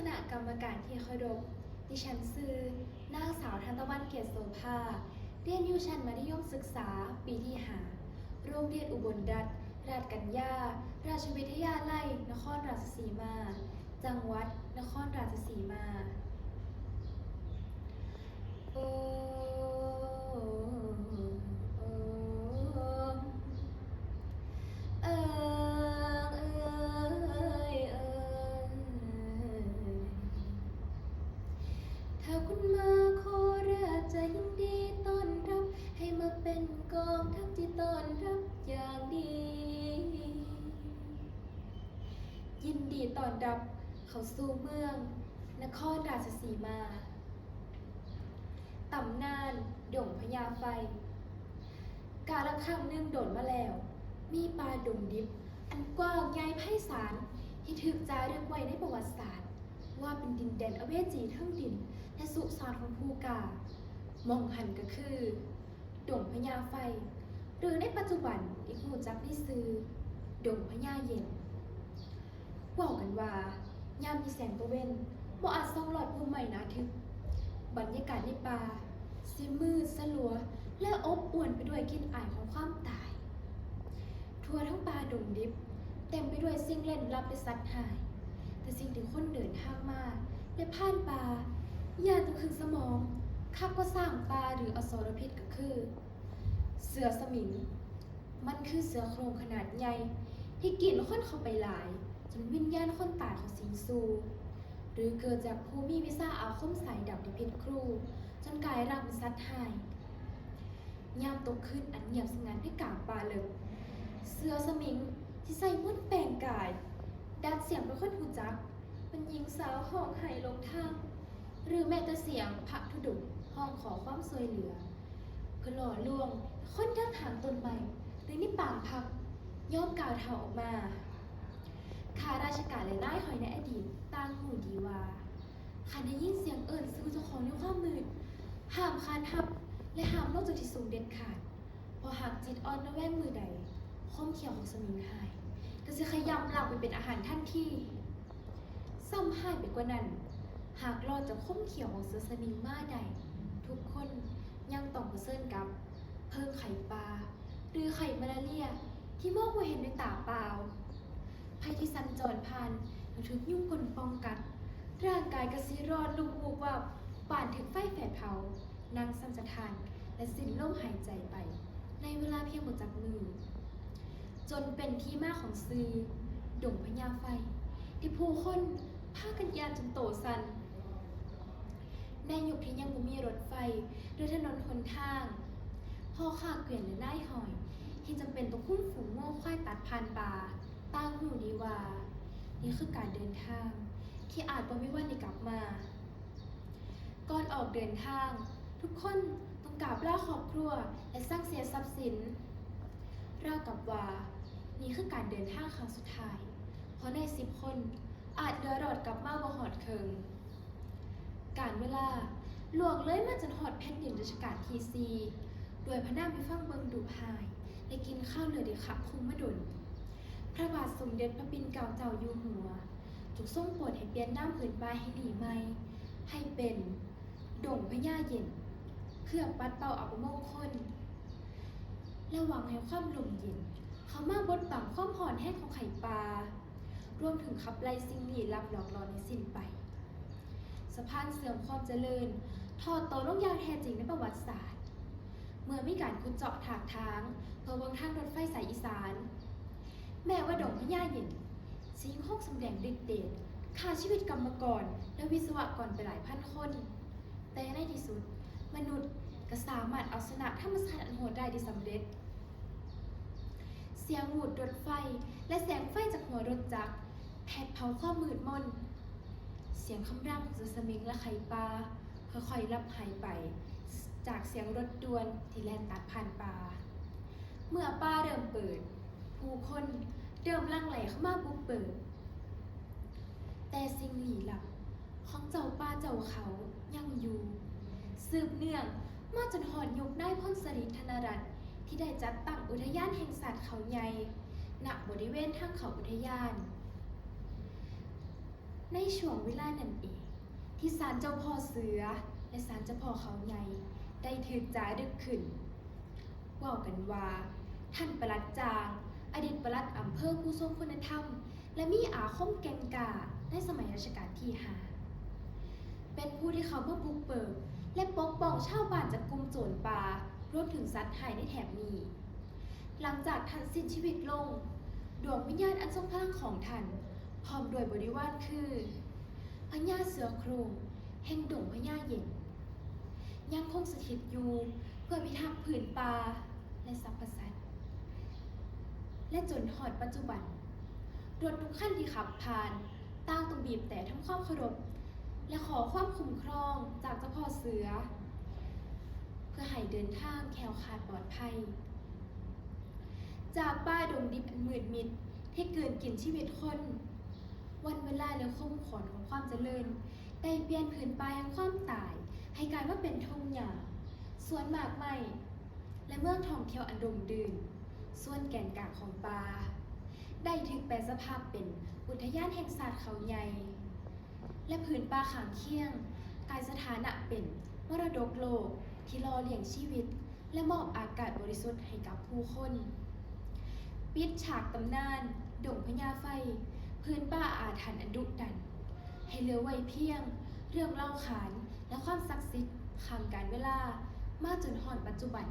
ณะกรรมการที่เคารพดิฉันชื่อนางสาวทันตวันเกียรติโสภาเรียนอยู่ชั้นมัธยมศึกษาปีที่5โรงเรียนอุบลรัตน์ราชกัญญาราชวิทยาลัยนครราชสีมาจังหวัดนครราชสีมาโอ้โอ้เอิงเอ้ยเอิงถ้าคุณมาโคราชจะยินดีต้อนรับให้มาเป็นกองทัพที่ต้อนรับอย่างดี ยินดีต้อนรับเข้าสู่เมืองนครราชสีมาตำนานดงพญาไฟกาลครั้งหนึ่งโดนมาแล้ว มีป่าดงดิบ อันกว้างใหญ่ไพศาลที่ถูกจารึกไว้ในประวัติศาสตร์ ว่าเป็นดินแดนอเวจีทั้งดินและสุสานของภูกามองหันก็คือดงพญาไฟ หรือในปัจจุบันที่หูจักได้ซื้อดงพญาเย็น บอกกันว่ายามมีแสงตะเวนบ่อาจส่องหลอดภูมิใหม่นาทึบบรรยากาศในป่าสิมืดสลัวและอบอวลไปด้วยกลิ่นอายของความตาย ทั่วทั้งป่าดงดิบเต็มไปด้วยสิ่งเล่นลับและสัตว์หาย แต่สิ่งที่คนเดินทางมาและผ่านป่าญาติต้องคืนสมองคักก็สร้างป่าหรืออสรพิษก็คือ เสือสมิง มันคือเสือโครงขนาดใหญ่ที่กินคนเข้าไปหลาย จนวิญญาณคนตายเขาสิงสู่หรือเกิดจากผู้มีวิชาอาคมสายดับที่พิษครูจนกลายร่างเป็นสัตว์หายยามตกขึ้นอันเงียบสงัดที่กลางป่าเลยเสือสมิงที่ใส่มดแปลงกายดัดเสียงเป็นคนหูจักเป็นหญิงสาวห้องไห้ลงทางหรือแม้แต่เสียงพระธุดงค์ห้องขอความช่วยเหลือเพื่อหล่อลวงคนเดินทางต้นใหม่หรือในป่าพักย่อมกล่าวเท่าออกมาข้าราชการและนายหอยในอดีตต่างหูดีว่าขันได้ยินเสียงเอิ่นซื้อเจ้าของในความมืดห้ามคานทับและห้ามลงจากที่สูงเด็ดขาดเพราะหากจิตอ่อนระแวงมือใดข้อมเขียวของสมิงหายก็จะขยำหลับไปเป็นอาหารทันทีซ้ำหายไปกว่านั้นหากรอดจากข้อมเขียวของเสือสมิงมาใดทุกคนยังต้องเผชิญกับเพิ่งไข่ปลาหรือไข่มาลาเรียที่มองไม่เห็นด้วยตาเปล่าภัยที่สัญจรผ่านถูกยุ่งกลปองกัดร่างกายกระซีร้อนลุกวูบวับป่านถึงไฟแฝดเผานางสันจะทานและสิ้นลมหายใจไปในเวลาเพียงหมดจากมือจนเป็นที่มาของซื้อดงพญาไฟที่ผู้คนพากันยานจนโตสันในยุคที่ยังบ่มีรถไฟหรือถนนหนทางพ่อข้าเกวียนและนายหอยที่จำเป็นต้องคุ้มฝูงโง่ควายตัดผ่านป่าต่างหูดีว่านี่คือการเดินทางที่อาจบ่มีวันได้กลับมาก่อนออกเดินทางทุกคนต้องกราบลาครอบครัวและสร้างเสียทรัพย์สินราวกับว่านี่คือการเดินทางครั้งสุดท้ายเพราะใน10 คนอาจเหลือรอดกลับมาบ่ฮอดเคิงการเวลาหลวงเลยมาจนฮอดแผ่นดินรัชกาลที่4ด้วยพระนามพิฟังเบิงดูพายและกินข้าวเหลือได้ขับคุมมาดลพระบาทสมเด็จพระปิ่นเกล้าเจ้าอยู่หัวถูกทรงโปรดให้เปลี่ยนนามผืนป่าให้หลีใหม่ให้เป็นดงพญาเย็นเพื่อปัดเป่าอัปมงคลและหวังให้ความลมเย็นเขามาบดบังความห่อนแห้งของไข่ปลารวมถึงขับไล่สิ่งลี้ลับหลอกหลอนให้สิ้นไปสะพานเสื่อมความเจริญทอดตัวลงอย่างแท้จริงในประวัติศาสตร์เมื่อมีการขุดเจาะถากทางเพื่อวางทางรถไฟสายอีสานแม้ว่าดงพญาเย็นสิงคงสำแดงฤทธิ์เดชฆ่าชีวิตกรรมกรและวิศวกรไปหลายพันคนแต่ในที่สุดมนุษย์ก็สามารถเอาชนะธรรมชาติอันโหดได้สำเร็จเสียงหวูดรถไฟและแสงไฟจากหัวรถจักรแผดเผาความมืดมนเสียงคำรามของเสือสมิงและไข่ปลาค่อยๆลับหายไปจากเสียงรถด่วนที่แล่นตัดผ่านป่าเมื่อป่าเริ่มเปิดผู้คนเริ่มหลั่งไหลเข้ามาบุกเบิกแต่สิ่งลี้ลับของเจ้าป่าเจ้าเขายังอยู่สืบเนื่องมาจนหอดยุคนายพลสฤษดิ์ธนรัตน์ที่ได้จัดตั้งอุทยานแห่งสัตว์เขาใหญ่ณบริเวณทางเขาอุทยาน ในช่วงเวลานั้นเอง ที่ศาลเจ้าพ่อเสือและศาลเจ้าพ่อเขาใหญ่ได้ถูกจารึกขึ้นเว่ากันว่าท่านปลัดจางอดีตปลัดอำเภอผู้ทรงคุณธรรม และมีอาคมแก่งกาจในสมัยรัชกาลที่ 5 เป็นผู้ที่เขาเพื่อบุกเบิกและปกป้องชาวบ้านจากกลุ่มโจรป่ารวมถึงสัตว์หายในแถบนี้ หลังจากท่านสิ้นชีวิตลง ดวงวิญญาณอันทรงพลังของท่านพร้อมด้วยบริวารคือพญาเสือโคร่งแห่งดงพญาเย็นยังคงสถิตอยู่เพื่อพิทักษ์ผืนป่าและสรรพสัตว์และจนหอดปัจจุบันรถทุกขั้นที่ขับผ่านต่างต้องบีบแต่ทำความเคารพและขอความคุ้มครองจากเจ้าพ่อเสือ เพื่อให้เดินทางแคล้วคลาดปลอดภัย จากป่าดงดิบอันมืดมิดที่เกินกินชีวิตคน วันเวลาและคุ้มขอนของความเจริญ ได้เปลี่ยนผืนป่าแห่งความตาย ให้กลายมาเป็นทุ่งหญ้าสวนหมากไม้และเมืองท่องเที่ยวอันดมดื่นส่วนแก่นกลางของป่าได้ถูกแปลสภาพเป็นอุทยานแห่งชาติเขาใหญ่ และผืนป่าข้างเคียงกลายสถานะเป็นมรดกโลกที่รอเลี้ยงชีวิต และมอบอากาศบริสุทธิ์ให้กับผู้คน ปิดฉากตำนานดงพญาไฟ พื้นป่าอาถรรพ์อันดุดัน ให้เหลือไว้เพียง เรื่องเล่าขานและความศักดิ์สิทธิ์ข้ามกาลเวลามาจนฮอดปัจจุบัน